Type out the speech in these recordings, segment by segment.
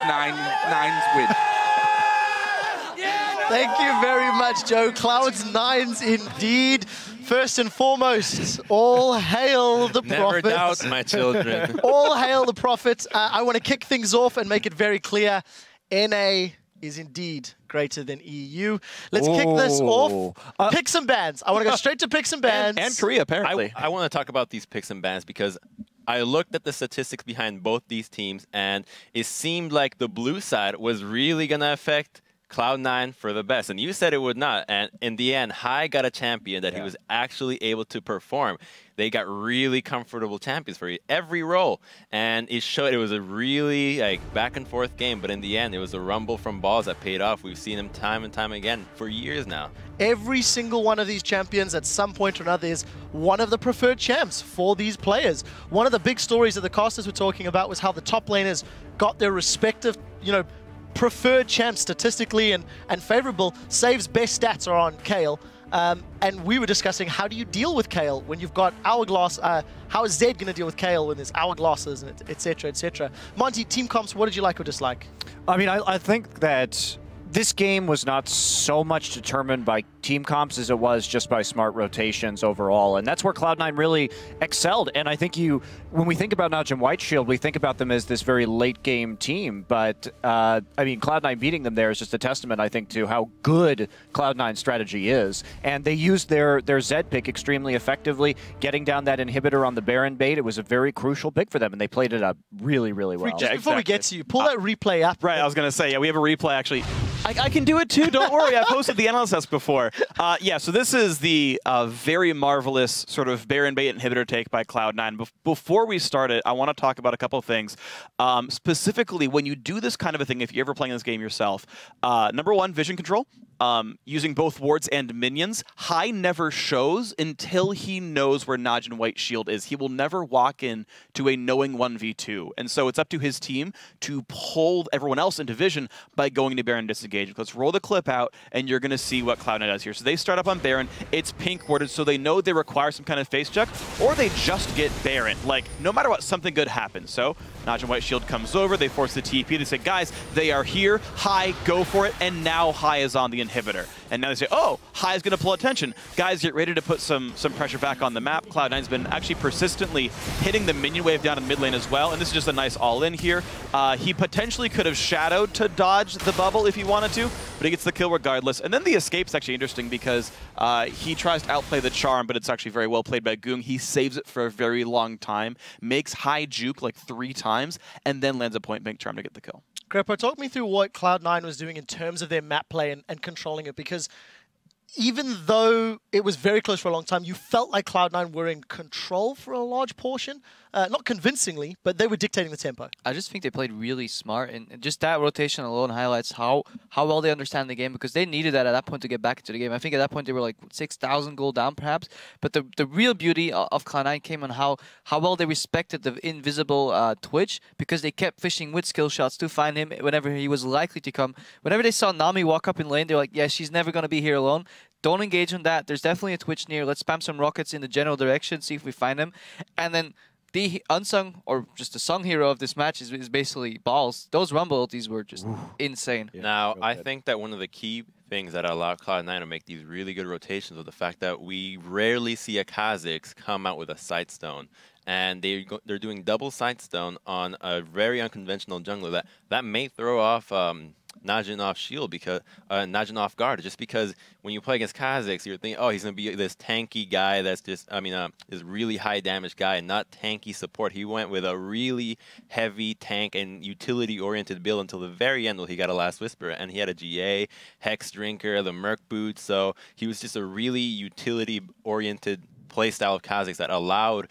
Cloud9's win. Thank you very much, Joe. Cloud9's indeed. First and foremost, all hail the Never prophet. doubt, my children. All hail the prophet. I want to kick things off and make it very clear. NA is indeed greater than EU. Let's kick this off. Pick some bans. I want to go straight to pick some bans. And Korea, apparently. I want to talk about these picks and bans because I looked at the statistics behind both these teams, and it seemed like the blue side was really going to affect Cloud9 for the best. And you said it would not. And in the end, Hai got a champion that he was actually able to perform. They got really comfortable champions for every role. And it showed it was a really back and forth game. But in the end, it was a rumble from balls that paid off. We've seen them time and time again for years now. Every single one of these champions at some point or another is one of the preferred champs for these players. One of the big stories that the casters were talking about was how the top laners got their respective, preferred champs statistically and favorable. Save's best stats are on Kayle. And we were discussing, how do you deal with Kayle when you've got Hourglass? How is Zed going to deal with Kayle when there's Hourglasses, and et cetera, et cetera? Monty, team comps, what did you like or dislike? I mean, I think that this game was not so much determined by team comps as it was just by smart rotations overall. And that's where Cloud9 really excelled. And I think when we think about NaJin White Shield, we think about them as this very late game team. But, I mean, Cloud9 beating them there is just a testament, I think, to how good Cloud9's strategy is. And they used their Zed pick extremely effectively, getting down that inhibitor on the Baron bait. It was a very crucial pick for them, and they played it up really, really well. Just before we get to you, pull that replay up. Right, I was going to say, yeah, we have a replay, actually. I can do it too, don't worry. I posted the analyst test before. Yeah, so this is the very marvelous sort of Baron bait inhibitor take by Cloud9. Before we start it, I want to talk about a couple of things. Specifically, when you do this kind of a thing, if you're ever playing this game yourself, number one, vision control. Using both wards and minions. Hai never shows until he knows where NaJin White Shield is. He will never walk in to a knowing 1v2. And so it's up to his team to pull everyone else into vision by going to Baron disengage. Let's roll the clip out, and you're going to see what Cloud9 does here. So they start up on Baron. It's pink warded, so they know they require some kind of face check, or they just get Baron. Like, no matter what, something good happens. So NaJin White Shield comes over. They force the TP. They say, guys, they are here. Hai, go for it. And now Hai is on the inhibitor. And now they say, oh, Hai is going to pull attention. Guys, get ready to put some pressure back on the map. Cloud9's been actually persistently hitting the minion wave down in mid lane as well. And this is just a nice all-in here. He potentially could have shadowed to dodge the bubble if he wanted to, but he gets the kill regardless. And then the escape's actually interesting because he tries to outplay the charm, but it's actually very well played by Goong. He saves it for a very long time, makes Hai juke like 3 times, and then lands a point blank charm to get the kill. Greppo, talk me through what Cloud9 was doing in terms of their map play and controlling it, because even though it was very close for a long time, you felt like Cloud9 were in control for a large portion. Not convincingly, but they were dictating the tempo. I just think they played really smart, and just that rotation alone highlights how well they understand the game, because they needed that at that point to get back into the game. I think at that point they were like 6,000 gold down perhaps, but the real beauty of Cloud9 came on how well they respected the invisible Twitch, because they kept fishing with skill shots to find him whenever he was likely to come. Whenever they saw Nami walk up in lane, they're like, yeah, she's never going to be here alone. Don't engage on that. There's definitely a Twitch near. Let's spam some rockets in the general direction, see if we find him. And then the unsung, or just the sung hero of this match is basically Balls. Those rumble ultis were just insane. Yeah, now, I think that one of the key things that allow Cloud9 to make these really good rotations was the fact that we rarely see a Kha'Zix come out with a Sightstone. And they're doing double Sightstone on a very unconventional jungler that may throw off NaJin off shield, because NaJin off guard, just because when you play against Kha'Zix, you're thinking, oh, he's gonna be this tanky guy that's just, this really high damage guy, and not tanky support. He went with a really heavy tank and utility oriented build until the very end, where he got a Last Whisper, and he had a GA, Hex Drinker, the Merc Boot, so he was just a really utility oriented playstyle of Kha'Zix that allowed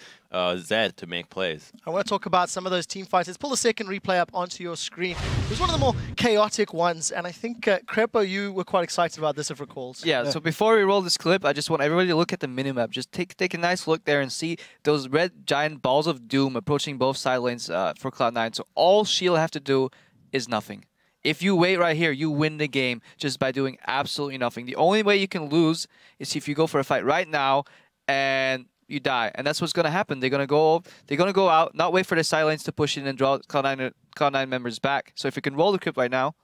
Zed to make plays. I want to talk about some of those team fights. Let's pull the second replay up onto your screen. It was one of the more chaotic ones, and I think, Greppo, you were quite excited about this, if recalls. Yeah, so before we roll this clip, I just want everybody to look at the minimap. Just take a nice look there and see those red giant balls of doom approaching both side lanes for Cloud9. So all Shield have to do is nothing. If you wait right here, you win the game just by doing absolutely nothing. The only way you can lose is if you go for a fight right now and you die, and that's what's gonna happen. They're gonna go out, not wait for the side lanes to push in and draw Cloud9 members back. So if you can roll the crypt right now,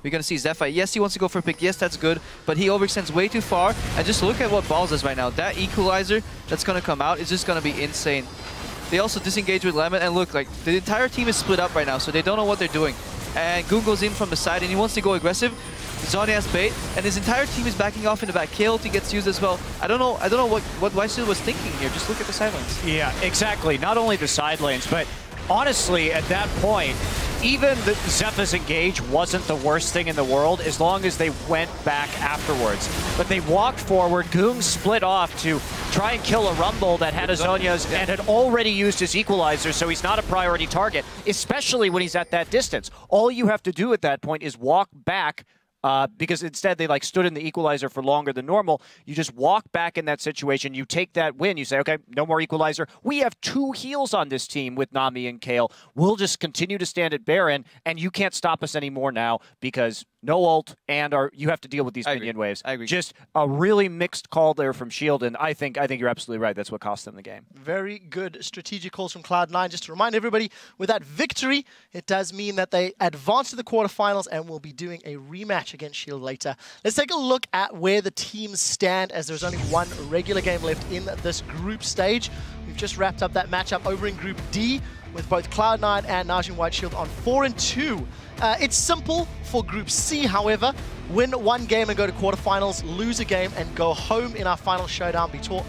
we're gonna see Zephyr. Yes, he wants to go for a pick. Yes, that's good, but he overextends way too far. And just look at what Balls does right now. That equalizer that's gonna come out is just gonna be insane. They also disengage with Lemon, and look, like the entire team is split up right now, so they don't know what they're doing. And Goon goes in from the side, and he wants to go aggressive. Zony has bait, and his entire team is backing off in the back. KLT gets used as well. I don't know what White Shield was thinking here. Just look at the side lanes. Yeah, exactly. Not only the side lanes, but honestly, at that point, even the Zephyr's engage wasn't the worst thing in the world as long as they went back afterwards. But they walked forward, Goon split off to try and kill a Rumble that had a Zhonya's and had already used his equalizer, so he's not a priority target, especially when he's at that distance. All you have to do at that point is walk back, because instead they like stood in the equalizer for longer than normal. You just walk back in that situation, you take that win, you say, okay, no more equalizer. We have 2 heals on this team with Nami and Kale. We'll just continue to stand at Baron, and you can't stop us anymore now because no ult, and you have to deal with these minion waves. I agree. Just a really mixed call there from Shield, and I think you're absolutely right. That's what cost them the game. Very good strategic calls from Cloud9. Just to remind everybody, with that victory, it does mean that they advance to the quarterfinals and will be doing a rematch against Shield later. Let's take a look at where the teams stand, as there's only 1 regular game left in this group stage. We've just wrapped up that matchup over in Group D with both Cloud9 and NaJin White Shield on 4-2. It's simple for Group C, however. Win 1 game and go to quarterfinals, lose a game and go home in our final showdown between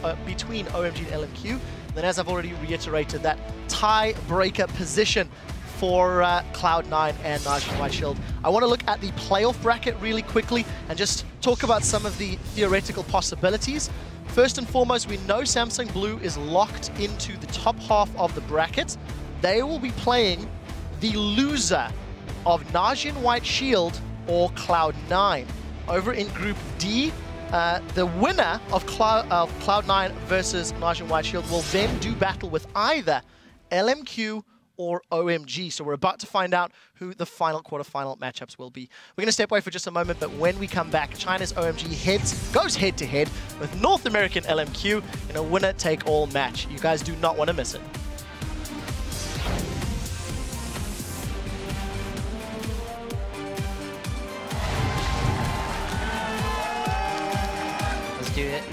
OMG and LMQ. Then, as I've already reiterated, that tiebreaker position for Cloud9 and NaJin White Shield. I want to look at the playoff bracket really quickly and just talk about some of the theoretical possibilities. First and foremost, we know Samsung Blue is locked into the top half of the bracket. They will be playing the loser of NaJin White Shield or Cloud9. Over in Group D, the winner of Cloud9 versus NaJin White Shield will then do battle with either LMQ or OMG. So we're about to find out who the final quarterfinal matchups will be. We're going to step away for just a moment, but when we come back, China's OMG goes head-to-head with North American LMQ in a winner-take-all match. You guys do not want to miss it. Let's do it.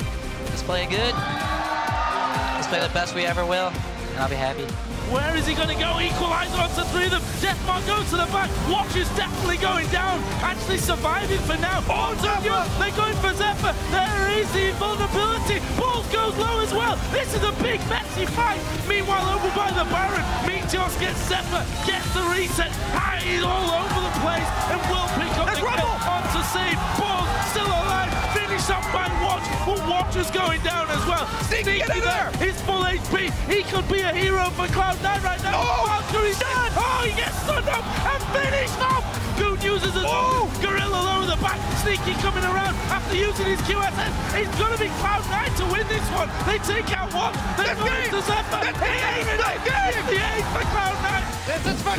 Let's play it good. Let's play the best we ever will, and I'll be happy. Where is he going to go? Equalizer onto 3 of them. Deathmark goes to the back. Watch is definitely going down. Actually surviving for now. Oh, Zephyr! They're going for Zephyr. There is the invulnerability. Balls goes low as well. This is a big, messy fight. Meanwhile, over by the Baron, Meteos gets Zephyr, gets the reset. He's all over the place and will pick up the kill onto save. Balls still alive. Finished up by Watch, but Watch is going down as well. Sneaky there. He's full HP. He could be a hero for Cloud9 right now. Oh, Valkyrie's dead. Oh, he gets stunned up and finished off. Goon uses his Gorilla low in the back. Sneaky coming around after using his QSS. It's going to be Cloud9 to win this one. They take out Watch. They're going to Zephyr. It's the 8 for Cloud9. This is for